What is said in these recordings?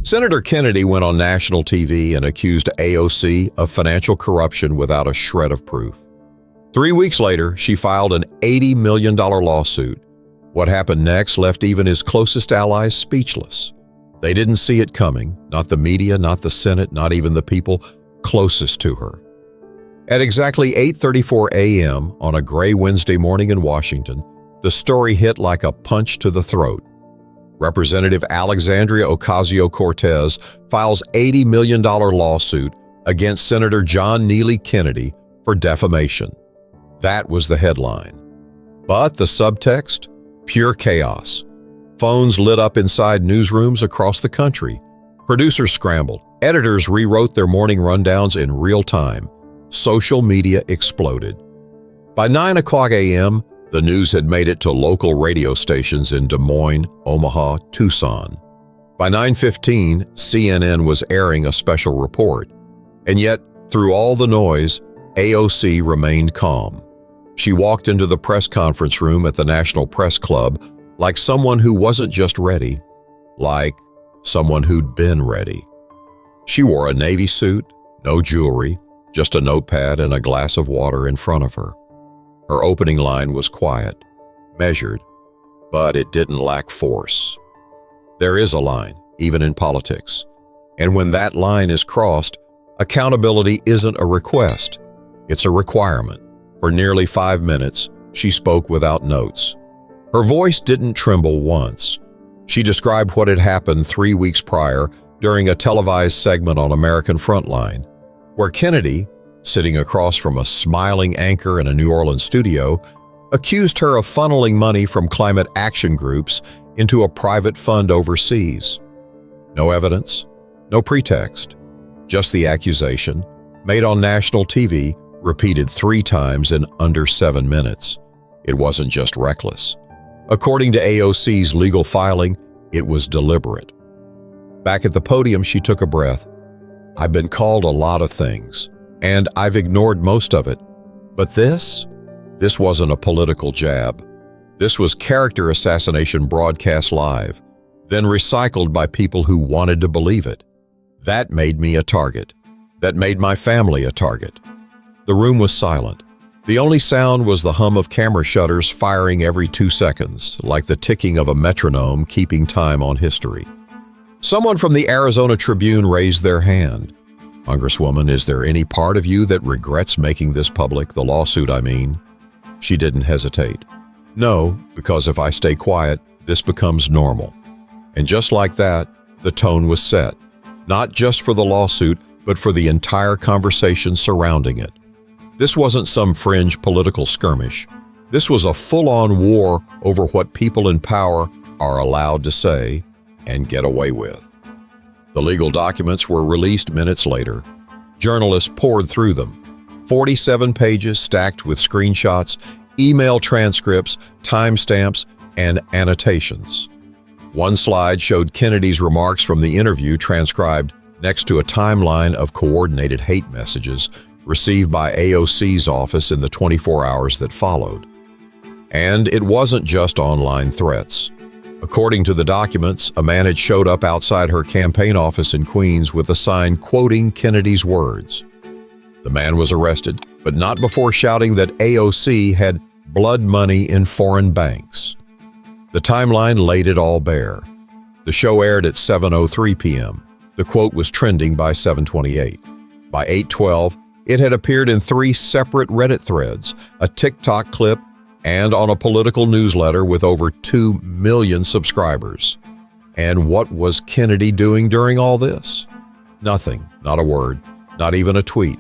Senator Kennedy went on national TV and accused AOC of financial corruption without a shred of proof. 3 weeks later, she filed an $80 million lawsuit. What happened next left even his closest allies speechless. They didn't see it coming, not the media, not the Senate, not even the people closest to her. At exactly 8:34 a.m. on a gray Wednesday morning in Washington, the story hit like a punch to the throat. Representative Alexandria Ocasio-Cortez files $80 million lawsuit against Senator John Neely Kennedy for defamation. That was the headline. But the subtext? Pure chaos. Phones lit up inside newsrooms across the country. Producers scrambled. Editors rewrote their morning rundowns in real time. Social media exploded. By 9 o'clock a.m., the news had made it to local radio stations in Des Moines, Omaha, Tucson. By 9:15, CNN was airing a special report. And yet, through all the noise, AOC remained calm. She walked into the press conference room at the National Press Club like someone who wasn't just ready, like someone who'd been ready. She wore a navy suit, no jewelry, just a notepad and a glass of water in front of her. Her opening line was quiet, measured, but it didn't lack force. There is a line, even in politics. And when that line is crossed, accountability isn't a request, it's a requirement. For nearly 5 minutes, she spoke without notes. Her voice didn't tremble once. She described what had happened 3 weeks prior during a televised segment on American Frontline, where Kennedy, sitting across from a smiling anchor in a New Orleans studio, accused her of funneling money from climate action groups into a private fund overseas. No evidence, no pretext, just the accusation, made on national TV, repeated 3 times in under 7 minutes. It wasn't just reckless. According to AOC's legal filing, it was deliberate. Back at the podium, she took a breath. I've been called a lot of things, and I've ignored most of it. But this wasn't a political jab. This was character assassination broadcast live, then recycled by people who wanted to believe it. That made me a target. That made my family a target. The room was silent. The only sound was the hum of camera shutters firing every 2 seconds, like the ticking of a metronome keeping time on history. Someone from the Arizona Tribune raised their hand. Congresswoman, is there any part of you that regrets making this public, the lawsuit, I mean? She didn't hesitate. No, because if I stay quiet, this becomes normal. And just like that, the tone was set, not just for the lawsuit, but for the entire conversation surrounding it. This wasn't some fringe political skirmish. This was a full-on war over what people in power are allowed to say and get away with. The legal documents were released minutes later. Journalists poured through them. 47 pages stacked with screenshots, email transcripts, timestamps, and annotations. One slide showed Kennedy's remarks from the interview transcribed next to a timeline of coordinated hate messages received by AOC's office in the 24 hours that followed. And it wasn't just online threats. According to the documents, a man had showed up outside her campaign office in Queens with a sign quoting Kennedy's words. The man was arrested, but not before shouting that AOC had blood money in foreign banks. The timeline laid it all bare. The show aired at 7:03 p.m. The quote was trending by 7:28. By 8:12, it had appeared in 3 separate Reddit threads, a TikTok clip, and on a political newsletter with over 2 million subscribers. And what was Kennedy doing during all this? Nothing, not a word, not even a tweet.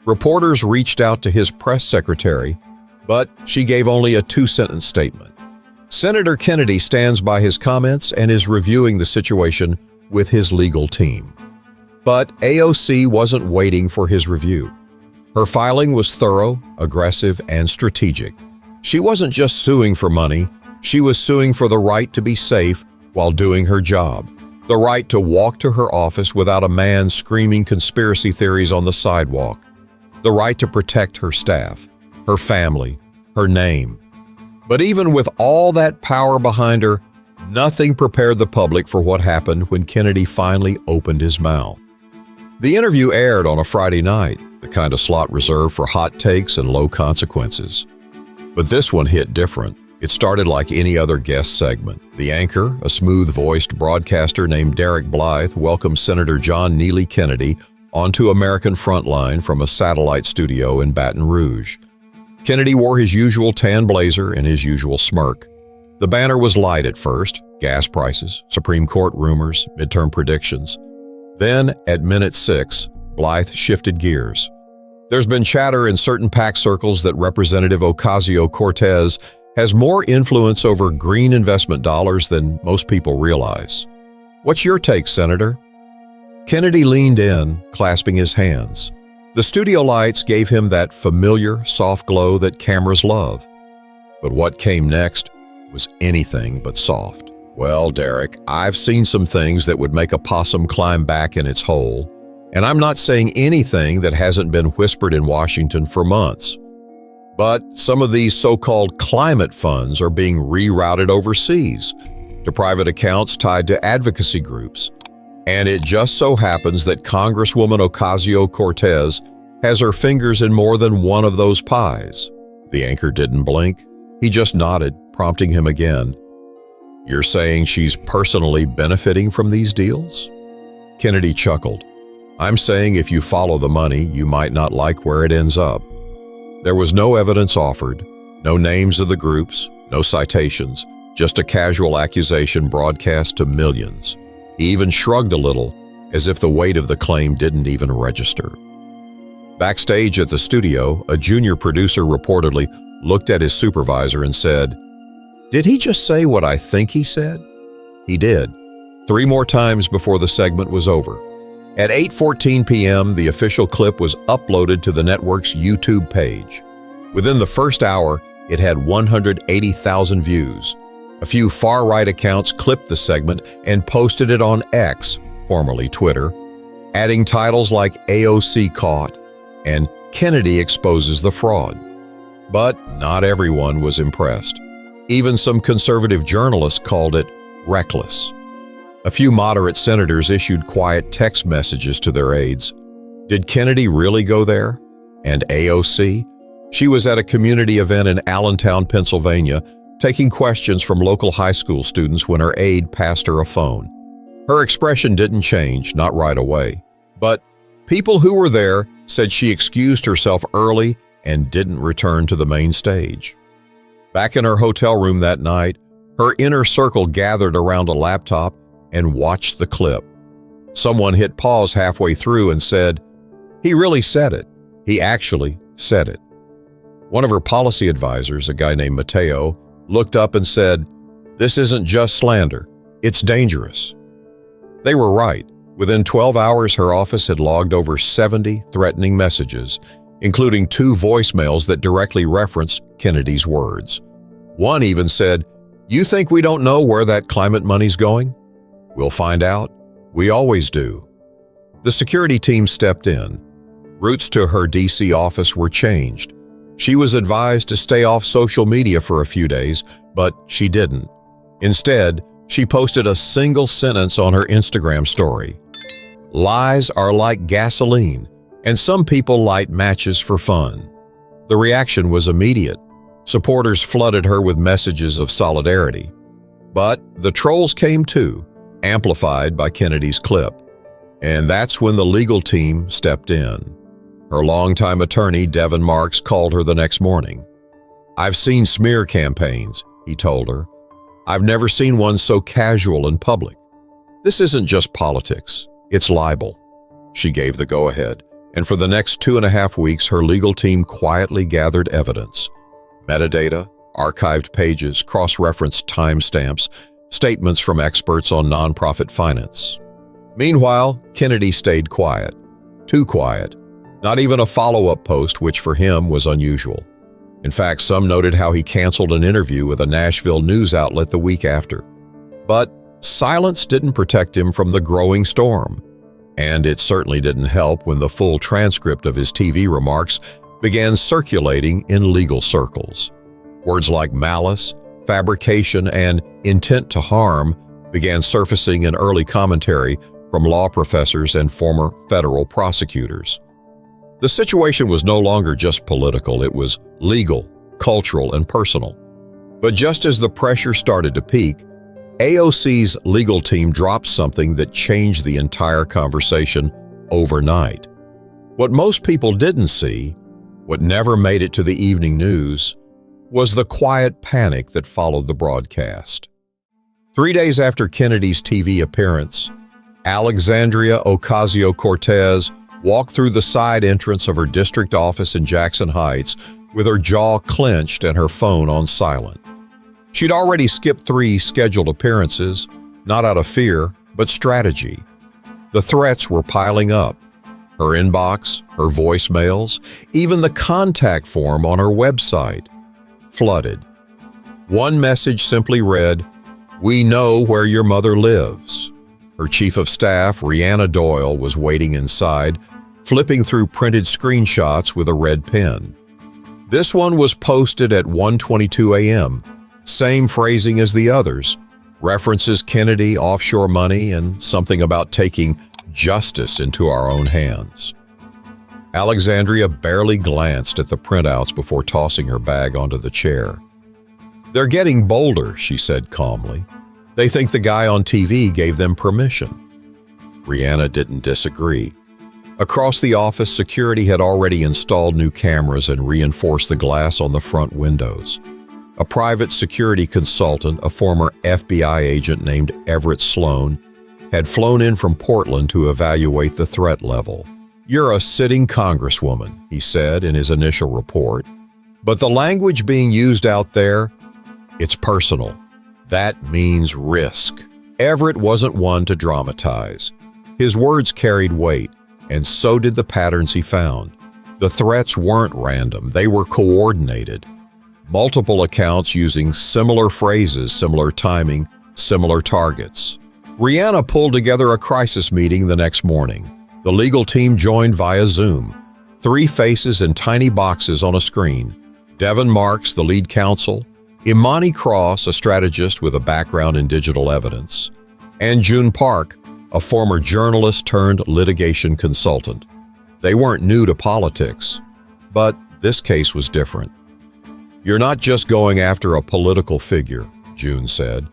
Reporters reached out to his press secretary, but she gave only a 2-sentence statement. Senator Kennedy stands by his comments and is reviewing the situation with his legal team. But AOC wasn't waiting for his review. Her filing was thorough, aggressive, and strategic. She wasn't just suing for money, she was suing for the right to be safe while doing her job, the right to walk to her office without a man screaming conspiracy theories on the sidewalk, the right to protect her staff, her family, her name. But even with all that power behind her, Nothing prepared the public for what happened when Kennedy finally opened his mouth. The interview aired on a Friday night, the kind of slot reserved for hot takes and low consequences. But this one hit different. It started like any other guest segment. The anchor, a smooth-voiced broadcaster named Derek Blythe, welcomed Senator John Neely Kennedy onto American Frontline from a satellite studio in Baton Rouge. Kennedy wore his usual tan blazer and his usual smirk. The banner was light at first: gas prices, Supreme Court rumors, midterm predictions. Then, at minute 6, Blythe shifted gears. There's been chatter in certain PAC circles that Representative Ocasio-Cortez has more influence over green investment dollars than most people realize. What's your take, Senator? Kennedy leaned in, clasping his hands. The studio lights gave him that familiar, soft glow that cameras love. But what came next was anything but soft. Well, Derek, I've seen some things that would make a possum climb back in its hole, and I'm not saying anything that hasn't been whispered in Washington for months. But some of these so-called climate funds are being rerouted overseas to private accounts tied to advocacy groups. And it just so happens that Congresswoman Ocasio-Cortez has her fingers in more than one of those pies. The anchor didn't blink. He just nodded, prompting him again. You're saying she's personally benefiting from these deals? Kennedy chuckled. I'm saying if you follow the money, you might not like where it ends up. There was no evidence offered, no names of the groups, no citations, just a casual accusation broadcast to millions. He even shrugged a little, as if the weight of the claim didn't even register. Backstage at the studio, a junior producer reportedly looked at his supervisor and said, "Did he just say what I think he said?" He did, 3 more times before the segment was over. At 8:14 p.m., the official clip was uploaded to the network's YouTube page. Within the first hour, it had 180,000 views. A few far-right accounts clipped the segment and posted it on X, formerly Twitter, adding titles like AOC caught and Kennedy exposes the fraud. But not everyone was impressed. Even some conservative journalists called it reckless. A few moderate senators issued quiet text messages to their aides. Did Kennedy really go there? And AOC? She was at a community event in Allentown, Pennsylvania, taking questions from local high school students when her aide passed her a phone. Her expression didn't change, not right away. But people who were there said she excused herself early and didn't return to the main stage. Back in her hotel room that night, her inner circle gathered around a laptop and watched the clip. Someone hit pause halfway through and said, "He really said it. He actually said it." One of her policy advisors, a guy named Mateo, looked up and said, "This isn't just slander. It's dangerous." They were right. Within 12 hours, her office had logged over 70 threatening messages, including 2 voicemails that directly referenced Kennedy's words. One even said, "You think we don't know where that climate money's going? We'll find out. We always do." The security team stepped in. Routes to her D.C. office were changed. She was advised to stay off social media for a few days, but she didn't. Instead, she posted a single sentence on her Instagram story. "Lies are like gasoline, and some people light matches for fun." The reaction was immediate. Supporters flooded her with messages of solidarity. But the trolls came too, amplified by Kennedy's clip. And that's when the legal team stepped in. Her longtime attorney, Devin Marks, called her the next morning. "I've seen smear campaigns," he told her. "I've never seen one so casual in public. This isn't just politics, it's libel." She gave the go-ahead, and for the next 2.5 weeks, her legal team quietly gathered evidence. Metadata, archived pages, cross-referenced timestamps, statements from experts on nonprofit finance. Meanwhile, Kennedy stayed quiet. Too quiet. Not even a follow-up post, which for him was unusual. In fact, some noted how he canceled an interview with a Nashville news outlet the week after. But silence didn't protect him from the growing storm. And it certainly didn't help when the full transcript of his TV remarks began circulating in legal circles. Words like malice, fabrication, and intent to harm began surfacing in early commentary from law professors and former federal prosecutors. The situation was no longer just political, it was legal, cultural, and personal. But just as the pressure started to peak, AOC's legal team dropped something that changed the entire conversation overnight. What most people didn't see, what never made it to the evening news, was the quiet panic that followed the broadcast. 3 days after Kennedy's TV appearance, Alexandria Ocasio-Cortez walked through the side entrance of her district office in Jackson Heights with her jaw clenched and her phone on silent. She'd already skipped 3 scheduled appearances, not out of fear, but strategy. The threats were piling up. Her inbox, her voicemails, even the contact form on her website, flooded. One message simply read, "We know where your mother lives." Her chief of staff, Rhianna Doyle, was waiting inside, flipping through printed screenshots with a red pen. This one was posted at 1:22 a.m., same phrasing as the others, references Kennedy, offshore money, and something about taking justice into our own hands. Alexandria barely glanced at the printouts before tossing her bag onto the chair. "They're getting bolder," she said calmly. "They think the guy on TV gave them permission." Rhianna didn't disagree. Across the office, security had already installed new cameras and reinforced the glass on the front windows. A private security consultant, a former FBI agent named Everett Sloan, had flown in from Portland to evaluate the threat level. "You're a sitting congresswoman," he said in his initial report. "But the language being used out there, it's personal. That means risk." Everett wasn't one to dramatize. His words carried weight, and so did the patterns he found. The threats weren't random, they were coordinated. Multiple accounts using similar phrases, similar timing, similar targets. Rhianna pulled together a crisis meeting the next morning. The legal team joined via Zoom. 3 faces in tiny boxes on a screen. Devin Marks, the lead counsel, Imani Cross, a strategist with a background in digital evidence, and June Park, a former journalist turned litigation consultant. They weren't new to politics, but this case was different. "You're not just going after a political figure," June said.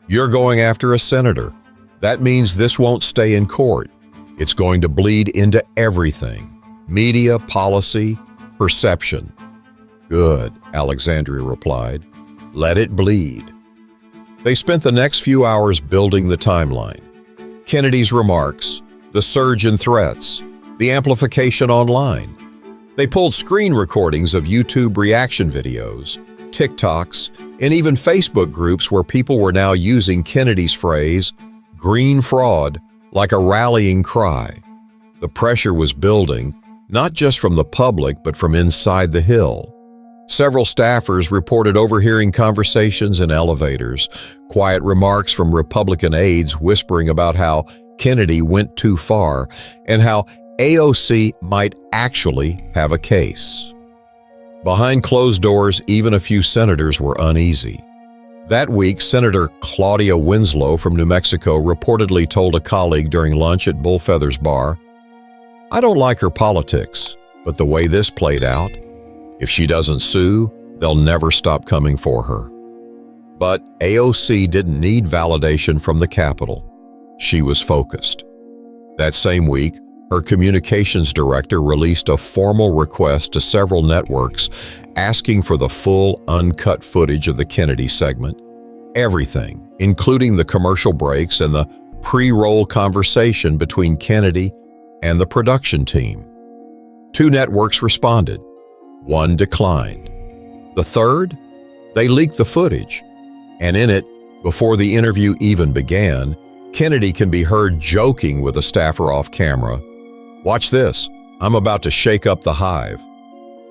"You're going after a senator. That means this won't stay in court. It's going to bleed into everything: media, policy, perception." "Good," Alexandria replied. "Let it bleed." They spent the next few hours building the timeline. Kennedy's remarks, the surge in threats, the amplification online. They pulled screen recordings of YouTube reaction videos, TikToks, and even Facebook groups where people were now using Kennedy's phrase, "green fraud," like a rallying cry. The pressure was building, not just from the public, but from inside the Hill. Several staffers reported overhearing conversations in elevators, quiet remarks from Republican aides whispering about how Kennedy went too far and how AOC might actually have a case. Behind closed doors, even a few senators were uneasy. That week, Senator Claudia Winslow from New Mexico reportedly told a colleague during lunch at Bullfeather's Bar, "I don't like her politics, but the way this played out, if she doesn't sue, they'll never stop coming for her." But AOC didn't need validation from the Capitol. She was focused. That same week, her communications director released a formal request to several networks asking for the full, uncut footage of the Kennedy segment. Everything, including the commercial breaks and the pre-roll conversation between Kennedy and the production team. 2 networks responded. 1 declined. The third? They leaked the footage. And in it, before the interview even began, Kennedy can be heard joking with a staffer off camera. "Watch this. I'm about to shake up the hive."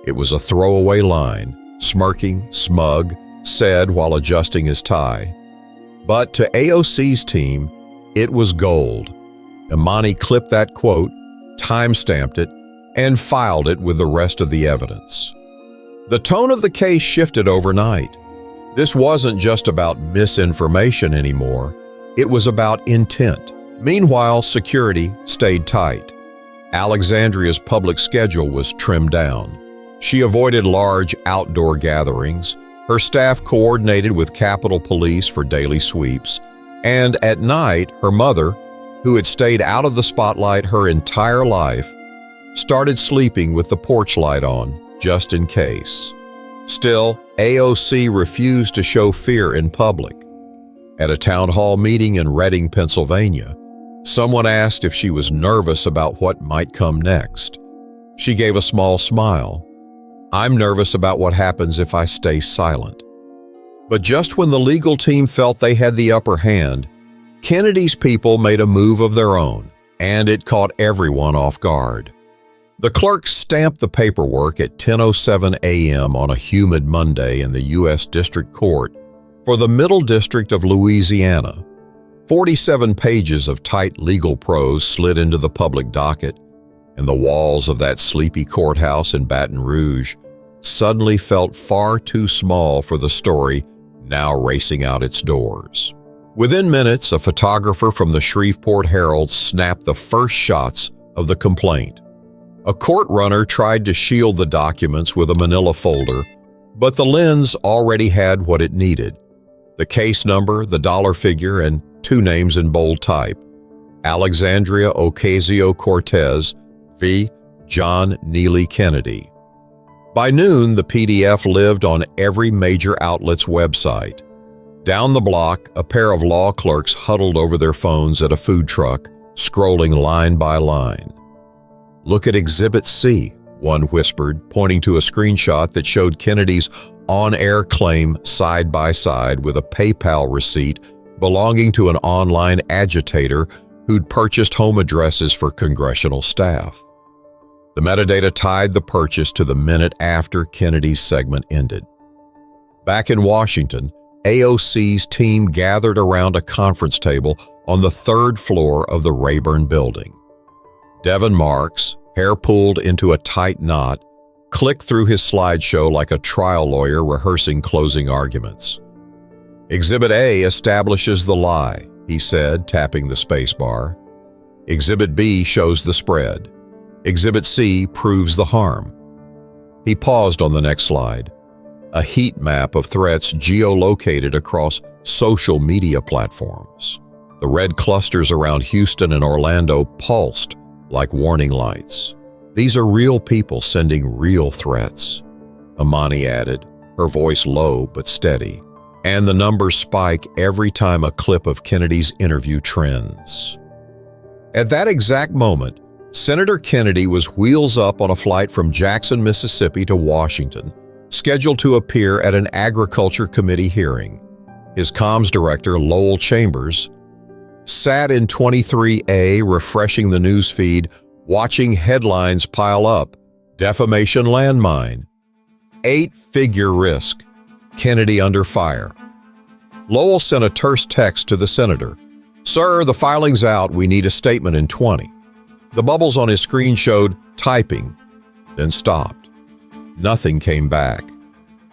It was a throwaway line, smirking, smug, said while adjusting his tie. But to AOC's team, it was gold. Imani clipped that quote, time-stamped it, and filed it with the rest of the evidence. The tone of the case shifted overnight. This wasn't just about misinformation anymore. It was about intent. Meanwhile, security stayed tight. Alexandria's public schedule was trimmed down. She avoided large outdoor gatherings. Her staff coordinated with Capitol Police for daily sweeps. And at night, her mother, who had stayed out of the spotlight her entire life, started sleeping with the porch light on, just in case. Still, AOC refused to show fear in public. At a town hall meeting in Reading, Pennsylvania, someone asked if she was nervous about what might come next. She gave a small smile. "I'm nervous about what happens if I stay silent." But just when the legal team felt they had the upper hand, Kennedy's people made a move of their own, and it caught everyone off guard. The clerk stamped the paperwork at 10:07 a.m. on a humid Monday in the U.S. District Court for the Middle District of Louisiana. 47 pages of tight legal prose slid into the public docket, and the walls of that sleepy courthouse in Baton Rouge suddenly felt far too small for the story now racing out its doors. Within minutes, a photographer from the Shreveport Herald snapped the first shots of the complaint. A court runner tried to shield the documents with a manila folder, but the lens already had what it needed: the case number, the dollar figure, and 2 names in bold type: Alexandria Ocasio-Cortez v. John Neely Kennedy. By noon, the PDF lived on every major outlet's website. Down the block, a pair of law clerks huddled over their phones at a food truck, scrolling line by line. "Look at Exhibit C," one whispered, pointing to a screenshot that showed Kennedy's on-air claim side by side with a PayPal receipt belonging to an online agitator who'd purchased home addresses for congressional staff. The metadata tied the purchase to the minute after Kennedy's segment ended. Back in Washington, AOC's team gathered around a conference table on the 3rd floor of the Rayburn building. Devin Marks, hair pulled into a tight knot, clicked through his slideshow like a trial lawyer rehearsing closing arguments. "Exhibit A establishes the lie," he said, tapping the spacebar. "Exhibit B shows the spread. Exhibit C proves the harm." He paused on the next slide. A heat map of threats geolocated across social media platforms. The red clusters around Houston and Orlando pulsed like warning lights. "These are real people sending real threats," Amani added, her voice low but steady. "And the numbers spike every time a clip of Kennedy's interview trends." At that exact moment, Senator Kennedy was wheels up on a flight from Jackson, Mississippi to Washington, scheduled to appear at an Agriculture Committee hearing. His comms director, Lowell Chambers, sat in 23A refreshing the news feed, watching headlines pile up: "Defamation landmine," "8-figure risk," "Kennedy under fire." Lowell sent a terse text to the senator: "Sir, the filing's out. We need a statement in 20. The bubbles on his screen showed typing, then stopped. Nothing came back.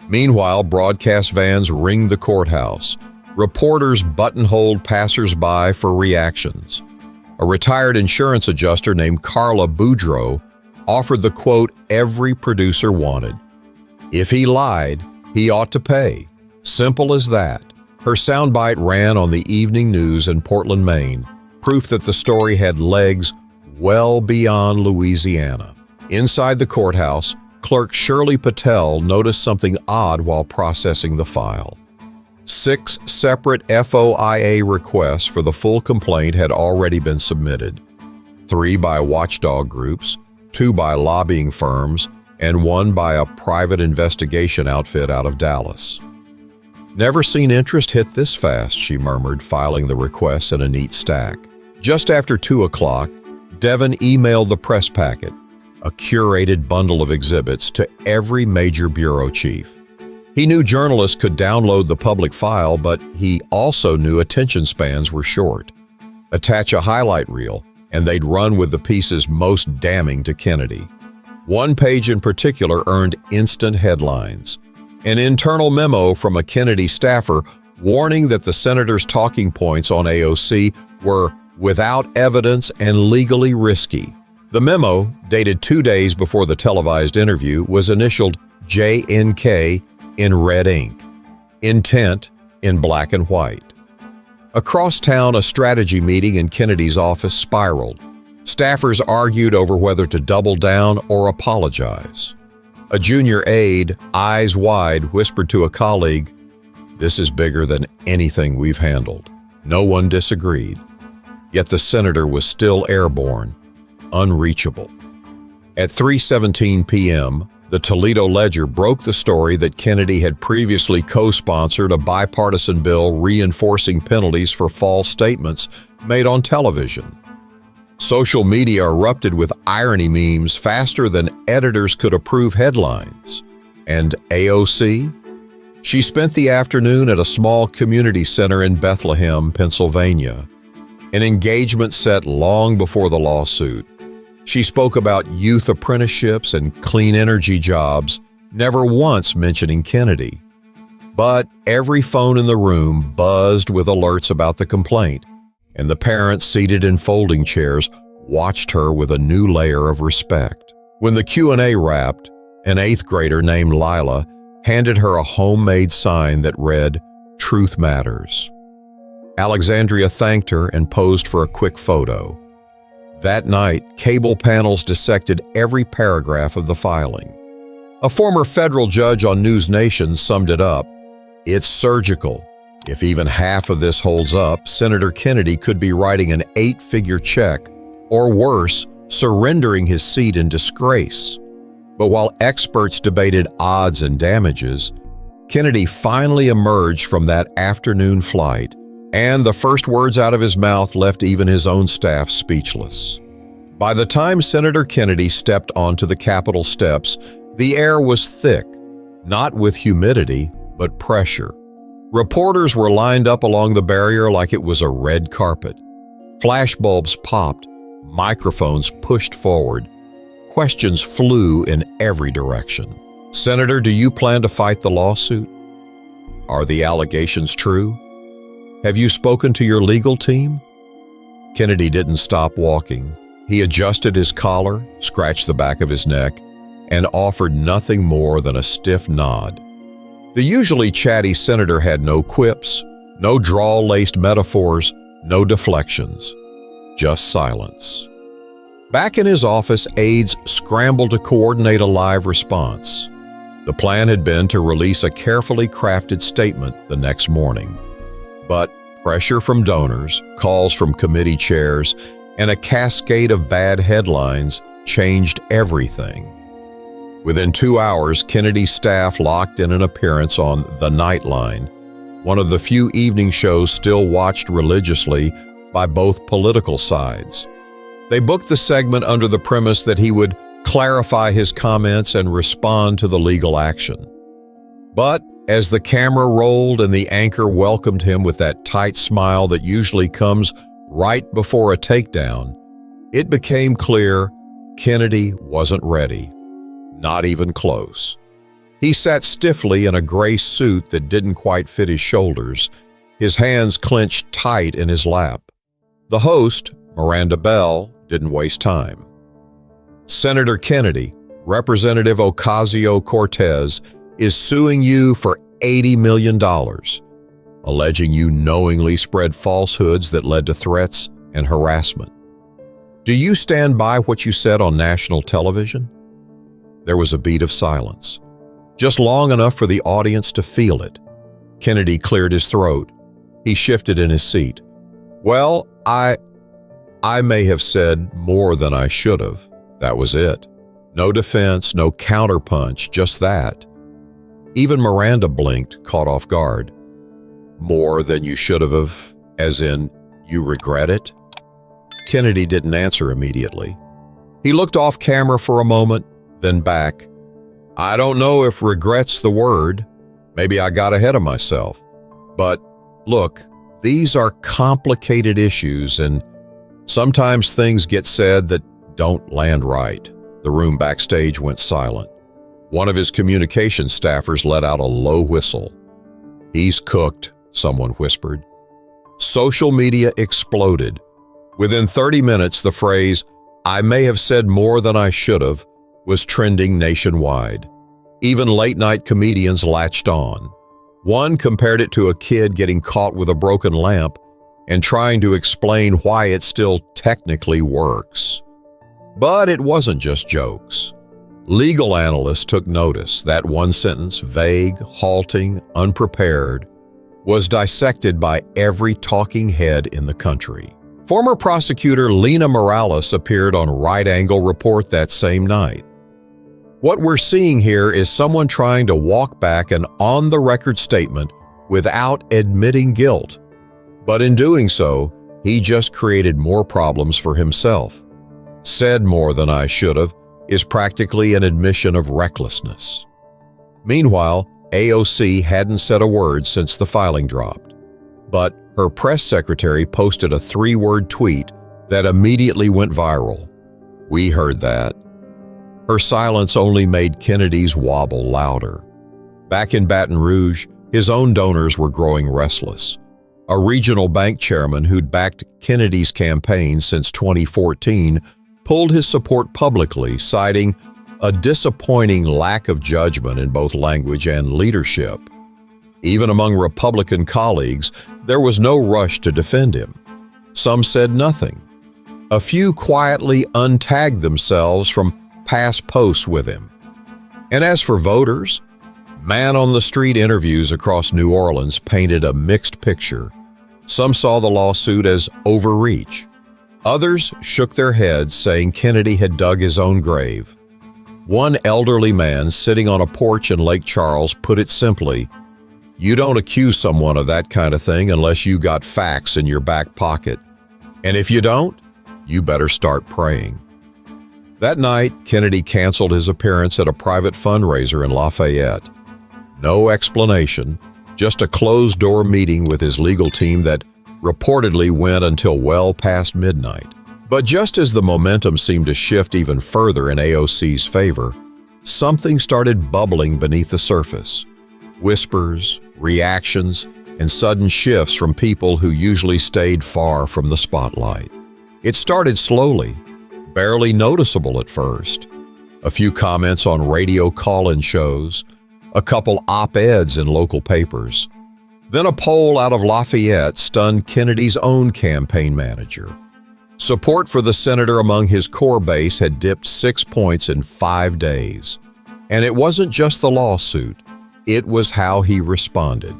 Meanwhile, broadcast vans ringed the courthouse. Reporters buttonholed passers-by for reactions. A retired insurance adjuster named Carla Boudreaux offered the quote every producer wanted: "If he lied, he ought to pay. Simple as that." Her soundbite ran on the evening news in Portland, Maine, proof that the story had legs well beyond Louisiana. Inside the courthouse, Clerk Shirley Patel noticed something odd while processing the file. 6 separate FOIA requests for the full complaint had already been submitted. 3 by watchdog groups, 2 by lobbying firms, and 1 by a private investigation outfit out of Dallas. "Never seen interest hit this fast," she murmured, filing the requests in a neat stack. Just after 2 o'clock, Devin emailed the press packet, a curated bundle of exhibits, to every major bureau chief. He knew journalists could download the public file, but he also knew attention spans were short. Attach a highlight reel, and they'd run with the pieces most damning to Kennedy. One page in particular earned instant headlines: An internal memo from a Kennedy staffer warning that the senator's talking points on AOC were without evidence and legally risky. The memo, dated 2 days before the televised interview, was initialed JNK in red ink, intent in black and white. Across town, a strategy meeting in Kennedy's office spiraled. Staffers argued over whether to double down or apologize. A junior aide, eyes wide, whispered to a colleague, "This is bigger than anything we've handled." No one disagreed. Yet the senator was still airborne, unreachable. At 3:17 p.m., the Toledo Ledger broke the story that Kennedy had previously co-sponsored a bipartisan bill reinforcing penalties for false statements made on television. Social media erupted with irony memes faster than editors could approve headlines. And AOC? She spent the afternoon at a small community center in Bethlehem, Pennsylvania, an engagement set long before the lawsuit. She spoke about youth apprenticeships and clean energy jobs, never once mentioning Kennedy. But every phone in the room buzzed with alerts about the complaint, and the parents seated in folding chairs watched her with a new layer of respect. When the Q&A wrapped, an 8th grader named Lila handed her a homemade sign that read, "Truth Matters." Alexandria thanked her and posed for a quick photo. That night, cable panels dissected every paragraph of the filing. A former federal judge on News Nation summed it up. "It's surgical. If even half of this holds up, Senator Kennedy could be writing an 8-figure check, or worse, surrendering his seat in disgrace." But while experts debated odds and damages, Kennedy finally emerged from that afternoon flight, and the first words out of his mouth left even his own staff speechless. By the time Senator Kennedy stepped onto the Capitol steps, the air was thick, not with humidity, but pressure. Reporters were lined up along the barrier like it was a red carpet. Flashbulbs popped, microphones pushed forward. Questions flew in every direction. "Senator, do you plan to fight the lawsuit? Are the allegations true? Have you spoken to your legal team?" Kennedy didn't stop walking. He adjusted his collar, scratched the back of his neck, and offered nothing more than a stiff nod. The usually chatty senator had no quips, no drawl-laced metaphors, no deflections, just silence. Back in his office, aides scrambled to coordinate a live response. The plan had been to release a carefully crafted statement the next morning. But pressure from donors, calls from committee chairs, and a cascade of bad headlines changed everything. Within 2 hours, Kennedy's staff locked in an appearance on The Nightline, one of the few evening shows still watched religiously by both political sides. They booked the segment under the premise that he would clarify his comments and respond to the legal action. But as the camera rolled and the anchor welcomed him with that tight smile that usually comes right before a takedown, it became clear Kennedy wasn't ready, not even close. He sat stiffly in a gray suit that didn't quite fit his shoulders, his hands clenched tight in his lap. The host, Miranda Bell, didn't waste time. "Senator Kennedy, Representative Ocasio-Cortez, is suing you for $80 million, alleging you knowingly spread falsehoods that led to threats and harassment. Do you stand by what you said on national television?" There was a beat of silence, just long enough for the audience to feel it. Kennedy cleared his throat. He shifted in his seat. "Well, I may have said more than I should have. That was it. No defense, no counterpunch, just that." Even Miranda blinked, caught off guard. "More than you should have, as in, you regret it?" Kennedy didn't answer immediately. He looked off camera for a moment, then back. "I don't know if regret's the word. Maybe I got ahead of myself. But look, these are complicated issues, and sometimes things get said that don't land right." The room backstage went silent. One of his communication staffers let out a low whistle. "He's cooked," someone whispered. Social media exploded. Within 30 minutes, the phrase, "I may have said more than I should have," was trending nationwide. Even late-night comedians latched on. One compared it to a kid getting caught with a broken lamp and trying to explain why it still technically works. But it wasn't just jokes. Legal analysts took notice. That one sentence, vague, halting, unprepared, was dissected by every talking head in the country. Former prosecutor Lena Morales appeared on Right Angle Report that same night. What we're seeing here is someone trying to walk back an on-the-record statement without admitting guilt. But in doing so, he just created more problems for himself. "Said more than I should have" is practically an admission of recklessness. Meanwhile, AOC hadn't said a word since the filing dropped. But her press secretary posted a 3-word tweet that immediately went viral. "We heard that." Her silence only made Kennedy's wobble louder. Back in Baton Rouge, his own donors were growing restless. A regional bank chairman who'd backed Kennedy's campaign since 2014 pulled his support publicly, citing a disappointing lack of judgment in both language and leadership. Even among Republican colleagues, there was no rush to defend him. Some said nothing. A few quietly untagged themselves from past posts with him. And as for voters, man-on-the-street interviews across New Orleans painted a mixed picture. Some saw the lawsuit as overreach. Others shook their heads, saying Kennedy had dug his own grave. One elderly man sitting on a porch in Lake Charles put it simply, "You don't accuse someone of that kind of thing unless you got facts in your back pocket. And if you don't, you better start praying." That night, Kennedy canceled his appearance at a private fundraiser in Lafayette. No explanation, just a closed-door meeting with his legal team that reportedly went until well past midnight. But just as the momentum seemed to shift even further in AOC's favor, something started bubbling beneath the surface. Whispers, reactions, and sudden shifts from people who usually stayed far from the spotlight. It started slowly, barely noticeable at first. A few comments on radio call-in shows, a couple op-eds in local papers. Then a poll out of Lafayette stunned Kennedy's own campaign manager. Support for the senator among his core base had dipped 6 points in 5 days. And it wasn't just the lawsuit, it was how he responded.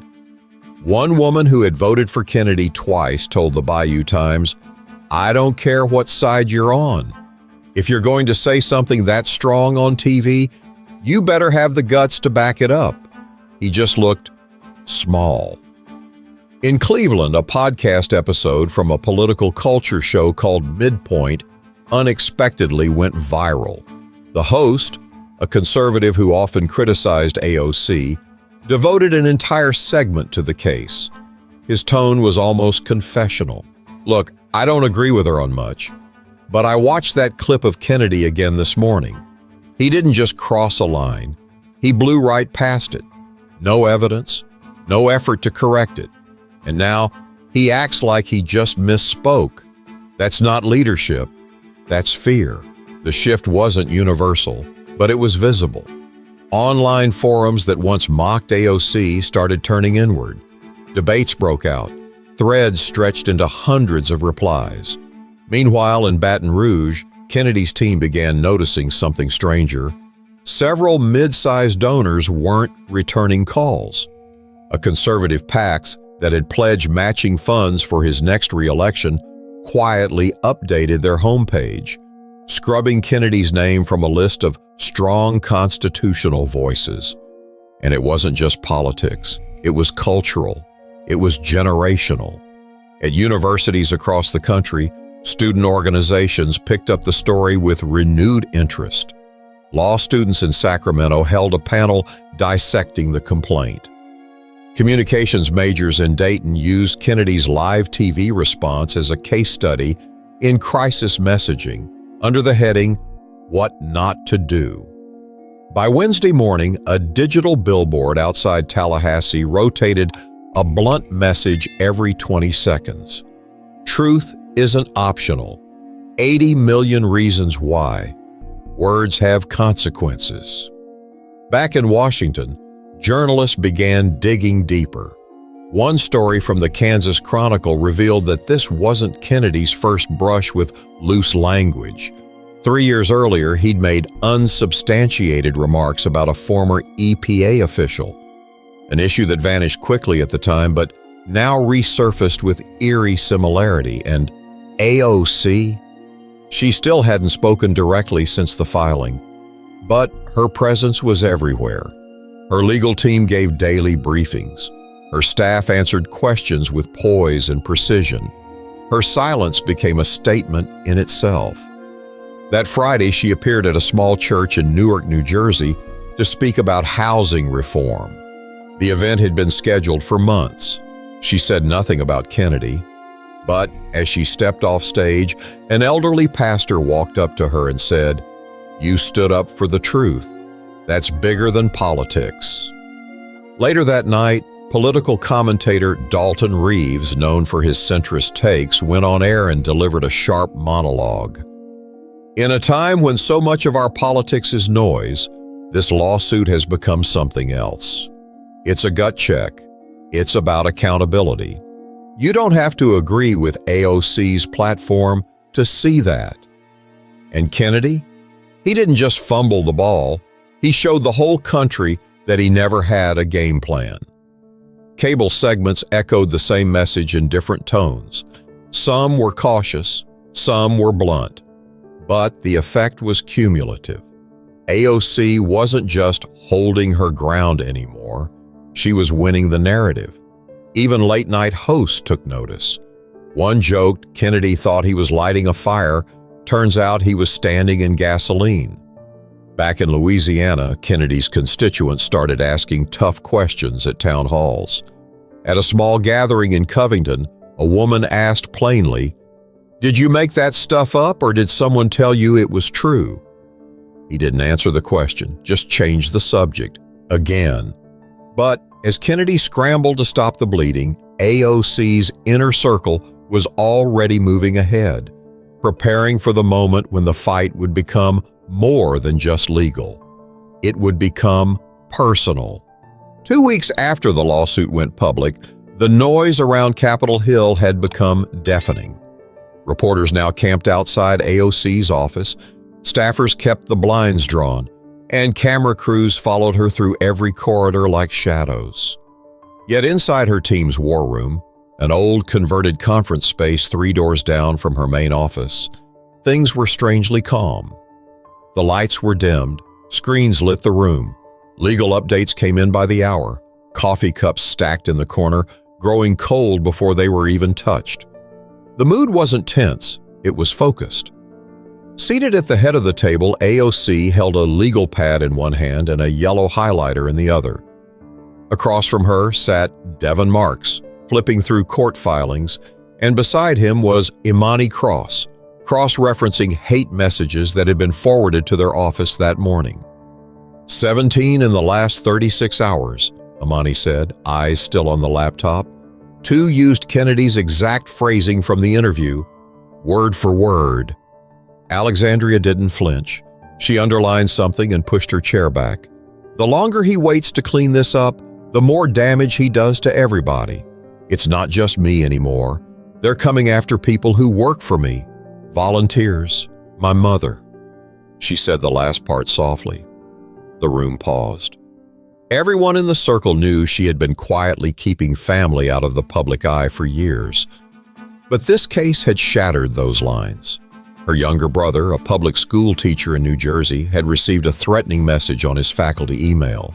One woman who had voted for Kennedy twice told the Bayou Times, "I don't care what side you're on. If you're going to say something that strong on TV, you better have the guts to back it up." He just looked small. In Cleveland, a podcast episode from a political culture show called Midpoint unexpectedly went viral. The host, a conservative who often criticized AOC, devoted an entire segment to the case. His tone was almost confessional. "Look, I don't agree with her on much, but I watched that clip of Kennedy again this morning. He didn't just cross a line. He blew right past it. No evidence, no effort to correct it. And now he acts like he just misspoke. That's not leadership. That's fear." The shift wasn't universal, but it was visible. Online forums that once mocked AOC started turning inward. Debates broke out. Threads stretched into hundreds of replies. Meanwhile, in Baton Rouge, Kennedy's team began noticing something stranger. Several mid-sized donors weren't returning calls. A conservative PAC that had pledged matching funds for his next re-election quietly updated their homepage, scrubbing Kennedy's name from a list of strong constitutional voices. And it wasn't just politics. It was cultural. It was generational. At universities across the country, student organizations picked up the story with renewed interest. Law students in Sacramento held a panel dissecting the complaint. Communications majors in Dayton used Kennedy's live TV response as a case study in crisis messaging under the heading, "What Not to Do." By Wednesday morning, a digital billboard outside Tallahassee rotated a blunt message every 20 seconds. Truth isn't optional. 80 million reasons why. Words have consequences. Back in Washington, journalists began digging deeper. One story from the Kansas Chronicle revealed that this wasn't Kennedy's first brush with loose language. 3 years earlier, he'd made unsubstantiated remarks about a former EPA official, an issue that vanished quickly at the time but now resurfaced with eerie similarity. And AOC? She still hadn't spoken directly since the filing, but her presence was everywhere. Her legal team gave daily briefings. Her staff answered questions with poise and precision. Her silence became a statement in itself. That Friday, she appeared at a small church in Newark, New Jersey, to speak about housing reform. The event had been scheduled for months. She said nothing about Kennedy. But as she stepped off stage, an elderly pastor walked up to her and said, "You stood up for the truth. That's bigger than politics." Later that night, political commentator Dalton Reeves, known for his centrist takes, went on air and delivered a sharp monologue. In a time when so much of our politics is noise, this lawsuit has become something else. It's a gut check. It's about accountability. You don't have to agree with AOC's platform to see that. And Kennedy? He didn't just fumble the ball. He showed the whole country that he never had a game plan. Cable segments echoed the same message in different tones. Some were cautious, some were blunt. But the effect was cumulative. AOC wasn't just holding her ground anymore. She was winning the narrative. Even late-night hosts took notice. One joked Kennedy thought he was lighting a fire. Turns out he was standing in gasoline. Back in Louisiana, Kennedy's constituents started asking tough questions at town halls. At a small gathering in Covington, a woman asked plainly, "Did you make that stuff up or did someone tell you it was true?" He didn't answer the question, just changed the subject again. But as Kennedy scrambled to stop the bleeding, AOC's inner circle was already moving ahead, preparing for the moment when the fight would become more than just legal. It would become personal. 2 weeks after the lawsuit went public, the noise around Capitol Hill had become deafening. Reporters now camped outside AOC's office, staffers kept the blinds drawn, and camera crews followed her through every corridor like shadows. Yet inside her team's war room, an old converted conference space 3 doors down from her main office, things were strangely calm. The lights were dimmed, screens lit the room, legal updates came in by the hour, coffee cups stacked in the corner, growing cold before they were even touched. The mood wasn't tense, it was focused. Seated at the head of the table, AOC held a legal pad in one hand and a yellow highlighter in the other. Across from her sat Devin Marks, flipping through court filings, and beside him was Imani cross-referencing hate messages that had been forwarded to their office that morning. 17 in the last 36 hours, Imani said, eyes still on the laptop. 2 used Kennedy's exact phrasing from the interview, word for word. Alexandria didn't flinch. She underlined something and pushed her chair back. The longer he waits to clean this up, the more damage he does to everybody. It's not just me anymore. They're coming after people who work for me, volunteers, my mother. She said the last part softly. The room paused. Everyone in the circle knew she had been quietly keeping family out of the public eye for years. But this case had shattered those lines. Her younger brother, a public school teacher in New Jersey, had received a threatening message on his faculty email.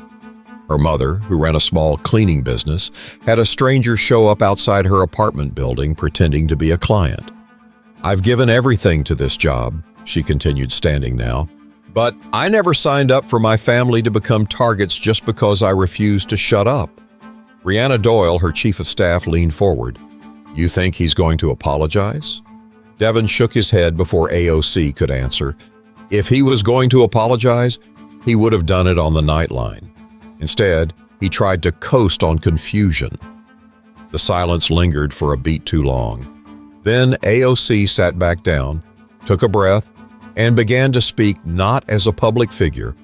Her mother, who ran a small cleaning business, had a stranger show up outside her apartment building pretending to be a client. "I've given everything to this job," she continued, standing now, "but I never signed up for my family to become targets just because I refused to shut up." Rhianna Doyle, her chief of staff, leaned forward. "You think he's going to apologize?" Devin shook his head before AOC could answer. If he was going to apologize, he would have done it on the Nightline. Instead, he tried to coast on confusion. The silence lingered for a beat too long. Then AOC sat back down, took a breath, and began to speak not as a public figure,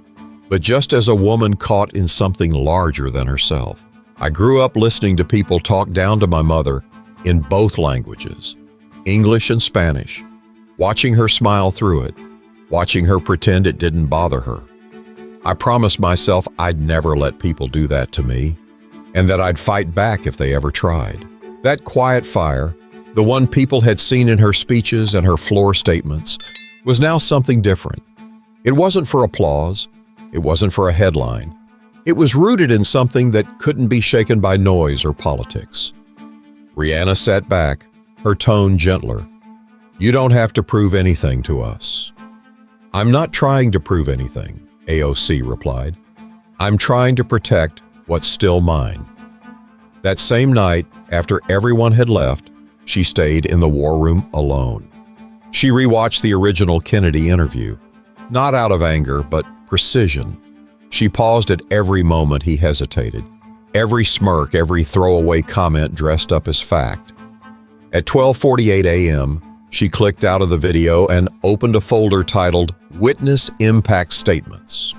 but just as a woman caught in something larger than herself. I grew up listening to people talk down to my mother in both languages, English and Spanish, watching her smile through it, watching her pretend it didn't bother her. I promised myself I'd never let people do that to me, and that I'd fight back if they ever tried. That quiet fire, the one people had seen in her speeches and her floor statements, was now something different. It wasn't for applause. It wasn't for a headline. It was rooted in something that couldn't be shaken by noise or politics. Rihanna sat back, her tone gentler. "You don't have to prove anything to us." "I'm not trying to prove anything," AOC replied. "I'm trying to protect what's still mine." That same night, after everyone had left, she stayed in the war room alone. She rewatched the original Kennedy interview, not out of anger, but precision. She paused at every moment he hesitated, every smirk, every throwaway comment dressed up as fact. At 12:48 a.m., she clicked out of the video and opened a folder titled Witness Impact Statements.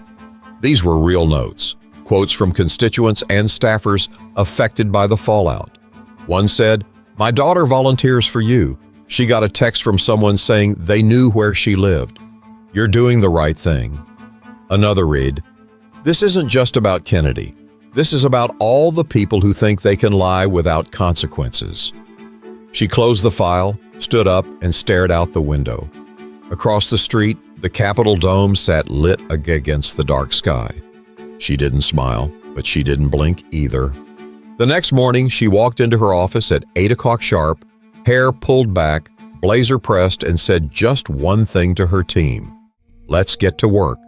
These were real notes, quotes from constituents and staffers affected by the fallout. One said, "My daughter volunteers for you. She got a text from someone saying they knew where she lived. You're doing the right thing." Another read, "This isn't just about Kennedy. This is about all the people who think they can lie without consequences." She closed the file, stood up, and stared out the window. Across the street, the Capitol dome sat lit against the dark sky. She didn't smile, but she didn't blink either. The next morning, she walked into her office at 8 o'clock sharp, hair pulled back, blazer pressed, and said just one thing to her team: "Let's get to work."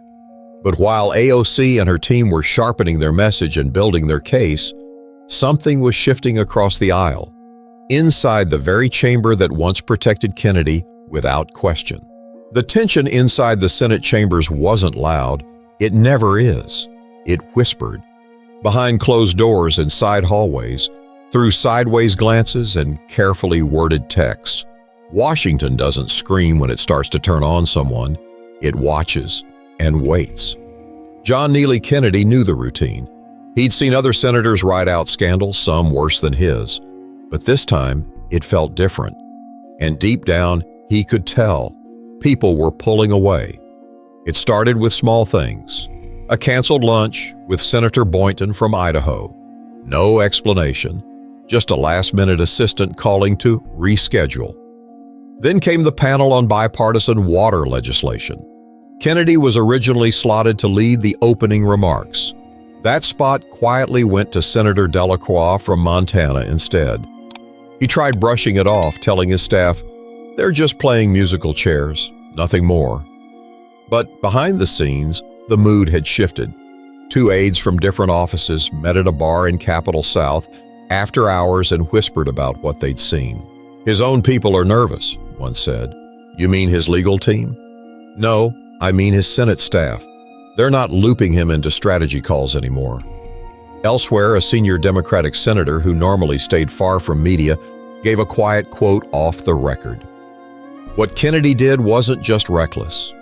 But while AOC and her team were sharpening their message and building their case, something was shifting across the aisle, inside the very chamber that once protected Kennedy without question. The tension inside the Senate chambers wasn't loud. It never is. It whispered. Behind closed doors and side hallways, through sideways glances and carefully worded texts. Washington doesn't scream when it starts to turn on someone. It watches and waits. John Neely Kennedy knew the routine. He'd seen other senators ride out scandals, some worse than his. But this time, it felt different. And deep down, he could tell people were pulling away. It started with small things. A canceled lunch with Senator Boynton from Idaho. No explanation, just a last-minute assistant calling to reschedule. Then came the panel on bipartisan water legislation. Kennedy was originally slotted to lead the opening remarks. That spot quietly went to Senator Delacroix from Montana instead. He tried brushing it off, telling his staff, "They're just playing musical chairs, nothing more." But behind the scenes, the mood had shifted. Two aides from different offices met at a bar in Capitol South after hours and whispered about what they'd seen. "His own people are nervous," one said. "You mean his legal team?" "No, I mean his Senate staff. They're not looping him into strategy calls anymore." Elsewhere, a senior Democratic senator who normally stayed far from media gave a quiet quote off the record. What Kennedy did wasn't just reckless.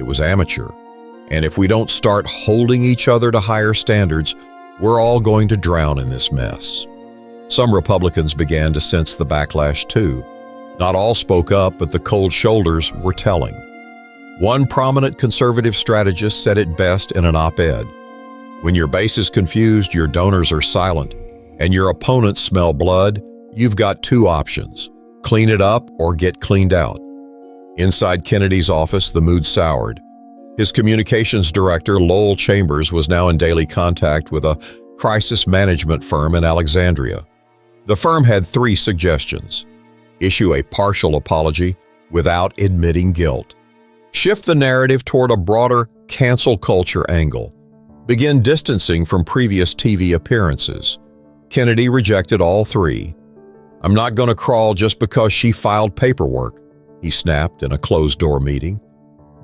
It was amateur. And if we don't start holding each other to higher standards, we're all going to drown in this mess. Some Republicans began to sense the backlash too. Not all spoke up, but the cold shoulders were telling. One prominent conservative strategist said it best in an op-ed. "When your base is confused, your donors are silent, and your opponents smell blood, you've got two options: clean it up or get cleaned out." Inside Kennedy's office, the mood soured. His communications director, Lowell Chambers, was now in daily contact with a crisis management firm in Alexandria. The firm had 3 suggestions: issue a partial apology without admitting guilt, shift the narrative toward a broader cancel culture angle, begin distancing from previous TV appearances. Kennedy rejected all 3. "I'm not going to crawl just because she filed paperwork," he snapped in a closed-door meeting.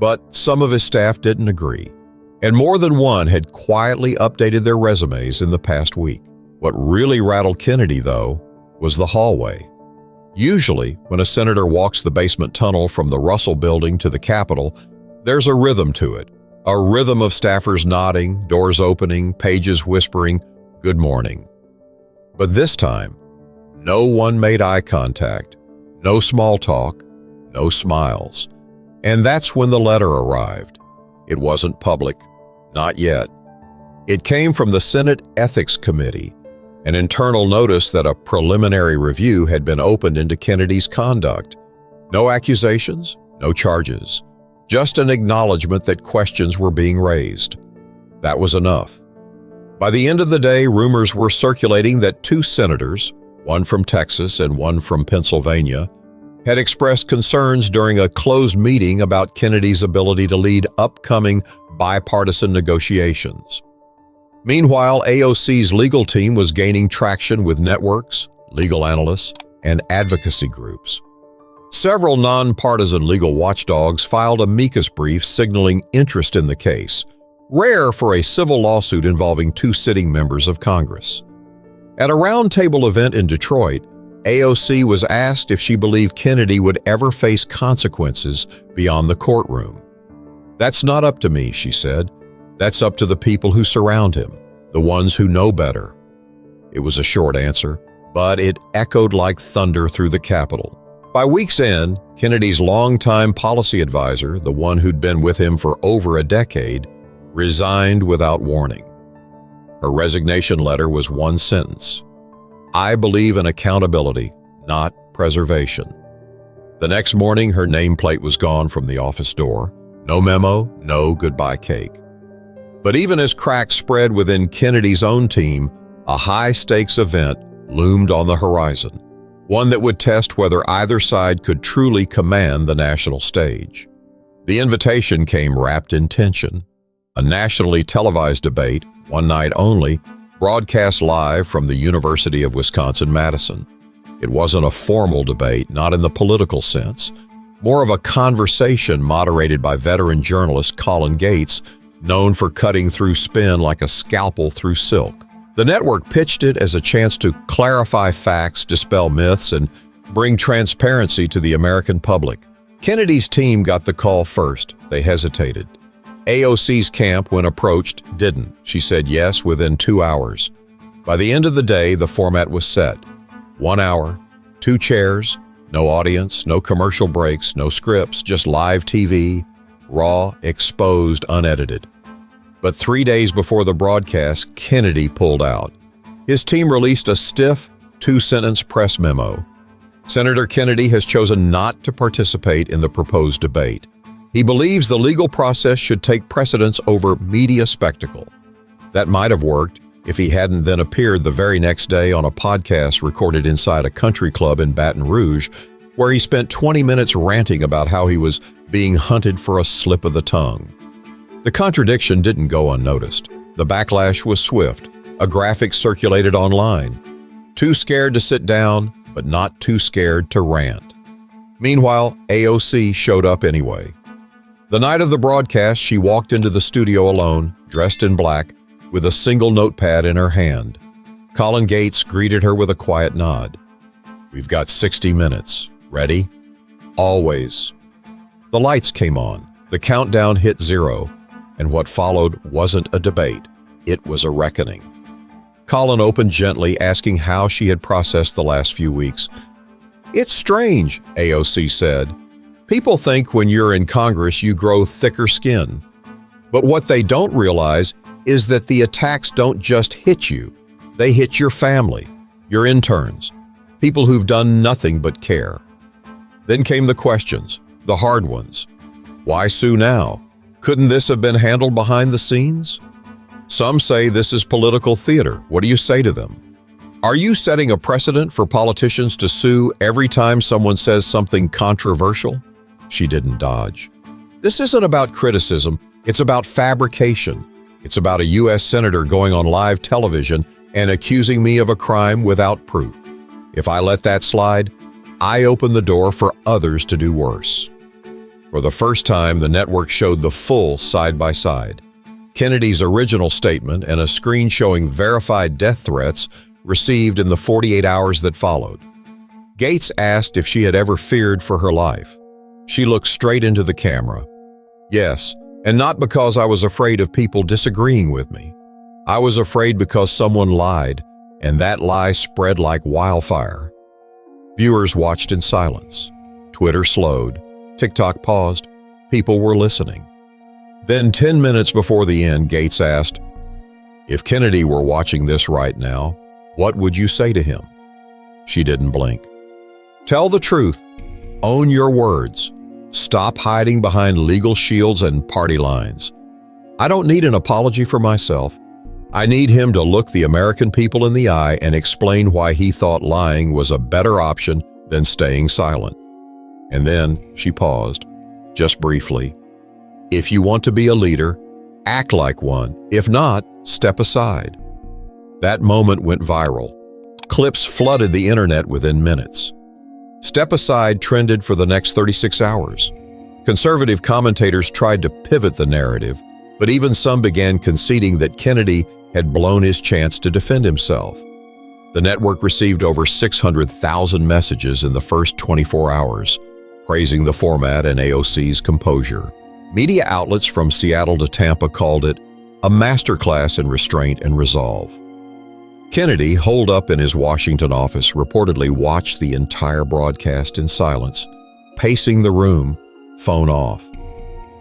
But some of his staff didn't agree. and more than one had quietly updated their resumes in the past week. What really rattled Kennedy, though, was the hallway. Usually, when a senator walks the basement tunnel from the Russell Building to the Capitol, there's a rhythm to it. A rhythm of staffers nodding, doors opening, pages whispering, "Good morning." But this time, no one made eye contact, no small talk, no smiles. And that's when the letter arrived. It wasn't public, not yet. It came from the Senate Ethics Committee, an internal notice that a preliminary review had been opened into Kennedy's conduct. No accusations, no charges. Just an acknowledgement that questions were being raised. That was enough. By the end of the day, rumors were circulating that two senators, one from Texas and one from Pennsylvania, had expressed concerns during a closed meeting about Kennedy's ability to lead upcoming bipartisan negotiations. Meanwhile, AOC's legal team was gaining traction with networks, legal analysts, and advocacy groups. Several nonpartisan legal watchdogs filed amicus briefs signaling interest in the case, rare for a civil lawsuit involving two sitting members of Congress. At a roundtable event in Detroit, AOC was asked if she believed Kennedy would ever face consequences beyond the courtroom. "That's not up to me," she said. "That's up to the people who surround him, the ones who know better." It was a short answer, but it echoed like thunder through the Capitol. By week's end, Kennedy's longtime policy advisor, the one who'd been with him for over a decade, resigned without warning. Her resignation letter was one sentence: "I believe in accountability, not preservation." The next morning, her nameplate was gone from the office door. No memo, no goodbye cake. But even as cracks spread within Kennedy's own team, a high-stakes event loomed on the horizon, one that would test whether either side could truly command the national stage. The invitation came wrapped in tension. A nationally televised debate, one night only, broadcast live from the University of Wisconsin-Madison. It wasn't a formal debate, not in the political sense, more of a conversation moderated by veteran journalist Colin Gates, known for cutting through spin like a scalpel through silk. The network pitched it as a chance to clarify facts, dispel myths, and bring transparency to the American public. Kennedy's team got the call first. They hesitated. AOC's camp, when approached, didn't. She said yes within 2 hours. By the end of the day, the format was set. 1 hour, 2 chairs, no audience, no commercial breaks, no scripts, just live TV, raw, exposed, unedited. But 3 days before the broadcast, Kennedy pulled out. His team released a stiff, 2-sentence press memo. Senator Kennedy has chosen not to participate in the proposed debate. He believes the legal process should take precedence over media spectacle. That might have worked if he hadn't then appeared the very next day on a podcast recorded inside a country club in Baton Rouge, where he spent 20 minutes ranting about how he was being hunted for a slip of the tongue. The contradiction didn't go unnoticed. The backlash was swift. A graphic circulated online. Too scared to sit down, but not too scared to rant. Meanwhile, AOC showed up anyway. The night of the broadcast, she walked into the studio alone, dressed in black, with a single notepad in her hand. Colin Gates greeted her with a quiet nod. "We've got 60 minutes. Ready?" "Always." The lights came on. The countdown hit 0, and what followed wasn't a debate. It was a reckoning. Colin opened gently, asking how she had processed the last few weeks. "It's strange," AOC said. "People think when you're in Congress you grow thicker skin. But what they don't realize is that the attacks don't just hit you. They hit your family, your interns, people who've done nothing but care." Then came the questions, the hard ones. Why sue now? Couldn't this have been handled behind the scenes? Some say this is political theater. What do you say to them? Are you setting a precedent for politicians to sue every time someone says something controversial? She didn't dodge. This isn't about criticism. It's about fabrication. It's about a U.S. senator going on live television and accusing me of a crime without proof. If I let that slide, I open the door for others to do worse. For the first time, the network showed the full side-by-side. Kennedy's original statement and a screen showing verified death threats received in the 48 hours that followed. Gates asked if she had ever feared for her life. She looked straight into the camera. Yes, and not because I was afraid of people disagreeing with me. I was afraid because someone lied, and that lie spread like wildfire. Viewers watched in silence. Twitter slowed. TikTok paused. People were listening. Then 10 minutes before the end, Gates asked, "If Kennedy were watching this right now, what would you say to him?" She didn't blink. Tell the truth. Own your words. Stop hiding behind legal shields and party lines. I don't need an apology for myself. I need him to look the American people in the eye and explain why he thought lying was a better option than staying silent. And then she paused, just briefly. If you want to be a leader, act like one. If not, step aside. That moment went viral. Clips flooded the internet within minutes. Step aside trended for the next 36 hours. Conservative commentators tried to pivot the narrative, but even some began conceding that Kennedy had blown his chance to defend himself. The network received over 600,000 messages in the first 24 hours, praising the format and AOC's composure. Media outlets from Seattle to Tampa called it a masterclass in restraint and resolve. Kennedy, holed up in his Washington office, reportedly watched the entire broadcast in silence, pacing the room, phone off.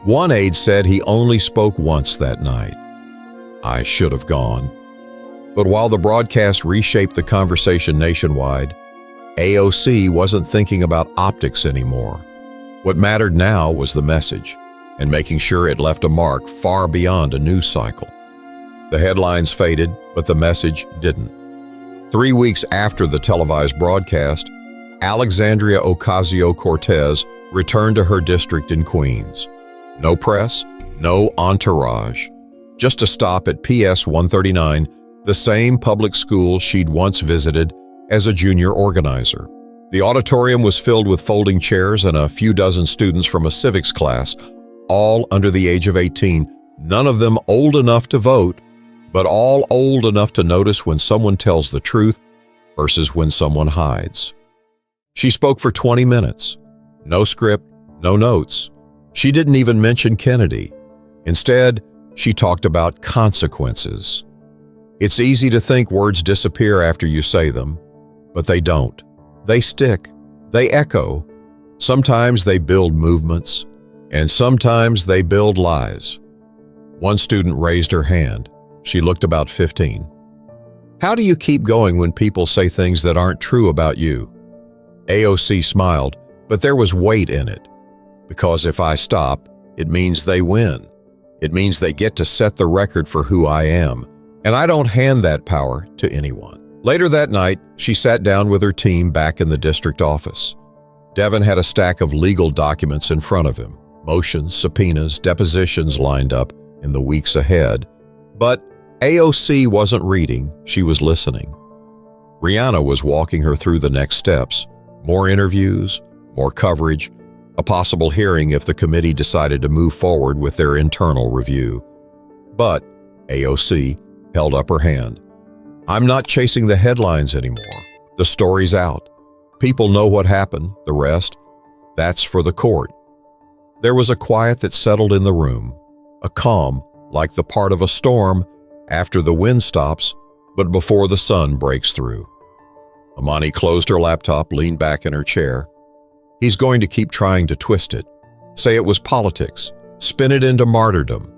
One aide said he only spoke once that night. I should have gone. But while the broadcast reshaped the conversation nationwide, AOC wasn't thinking about optics anymore. What mattered now was the message, and making sure it left a mark far beyond a news cycle. The headlines faded, but the message didn't. 3 weeks after the televised broadcast, Alexandria Ocasio-Cortez returned to her district in Queens. No press, no entourage, just a stop at PS 139, the same public school she'd once visited as a junior organizer. The auditorium was filled with folding chairs and a few dozen students from a civics class, all under the age of 18, none of them old enough to vote, but all old enough to notice when someone tells the truth versus when someone hides. She spoke for 20 minutes. No script, no notes. She didn't even mention Kennedy. Instead, she talked about consequences. It's easy to think words disappear after you say them, but they don't. They stick. They echo. Sometimes they build movements, and sometimes they build lies. One student raised her hand. She looked about 15. How do you keep going when people say things that aren't true about you? AOC smiled, but there was weight in it. Because if I stop, it means they win. It means they get to set the record for who I am, and I don't hand that power to anyone. Later that night, she sat down with her team back in the district office. Devin had a stack of legal documents in front of him, motions, subpoenas, depositions lined up in the weeks ahead. But AOC wasn't reading, she was listening. Rihanna was walking her through the next steps, more interviews, more coverage, a possible hearing if the committee decided to move forward with their internal review. But AOC held up her hand. I'm not chasing the headlines anymore. The story's out. People know what happened, the rest, that's for the court. There was a quiet that settled in the room, a calm like the part of a storm after the wind stops, but before the sun breaks through. Amani closed her laptop, leaned back in her chair. He's going to keep trying to twist it, say it was politics, spin it into martyrdom.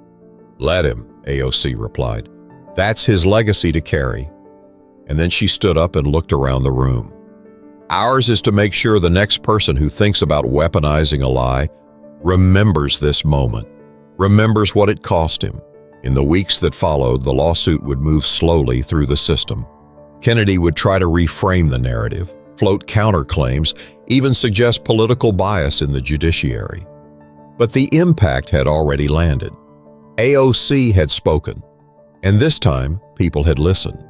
Let him, AOC replied. That's his legacy to carry. And then she stood up and looked around the room. Ours is to make sure the next person who thinks about weaponizing a lie remembers this moment, remembers what it cost him. In the weeks that followed, the lawsuit would move slowly through the system. Kennedy would try to reframe the narrative, float counterclaims, even suggest political bias in the judiciary. But the impact had already landed. AOC had spoken, and this time people had listened.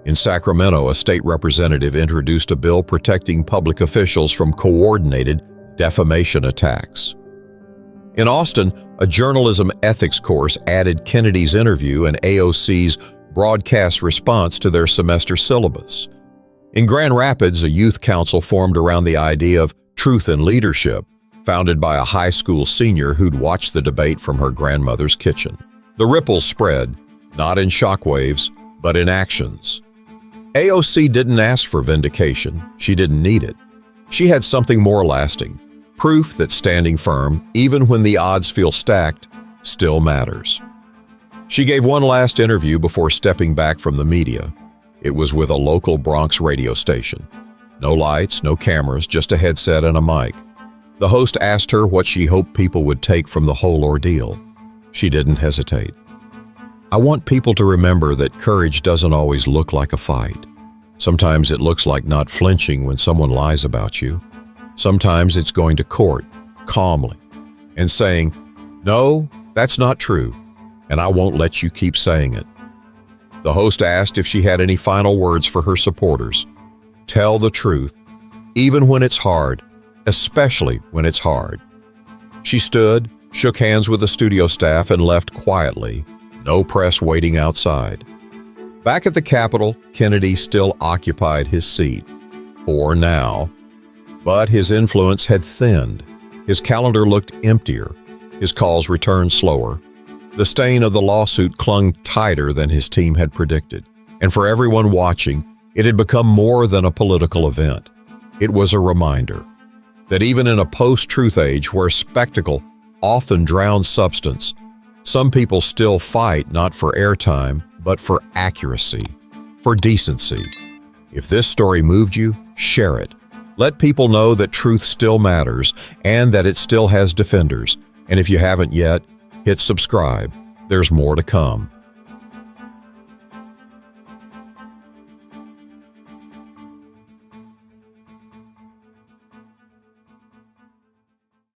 In Sacramento, a state representative introduced a bill protecting public officials from coordinated defamation attacks. In Austin, a journalism ethics course added Kennedy's interview and AOC's broadcast response to their semester syllabus. In Grand Rapids, a youth council formed around the idea of truth and leadership, founded by a high school senior who'd watched the debate from her grandmother's kitchen. The ripples spread, not in shockwaves, but in actions. AOC didn't ask for vindication. She didn't need it. She had something more lasting, proof that standing firm, even when the odds feel stacked, still matters. She gave one last interview before stepping back from the media. It was with a local Bronx radio station. No lights, no cameras, just a headset and a mic. The host asked her what she hoped people would take from the whole ordeal. She didn't hesitate. "I want people to remember that courage doesn't always look like a fight. Sometimes it looks like not flinching when someone lies about you. Sometimes it's going to court, calmly, and saying, 'No, that's not true, and I won't let you keep saying it.'" The host asked if she had any final words for her supporters. "Tell the truth, even when it's hard, especially when it's hard." She stood, shook hands with the studio staff, and left quietly, no press waiting outside. Back at the Capitol, Kennedy still occupied his seat, for now. But his influence had thinned. His calendar looked emptier. His calls returned slower. The stain of the lawsuit clung tighter than his team had predicted. And for everyone watching, it had become more than a political event. It was a reminder that even in a post-truth age where spectacle often drowns substance, some people still fight not for airtime, but for accuracy, for decency. If this story moved you, share it. Let people know that truth still matters and that it still has defenders. And if you haven't yet, hit subscribe. There's more to come.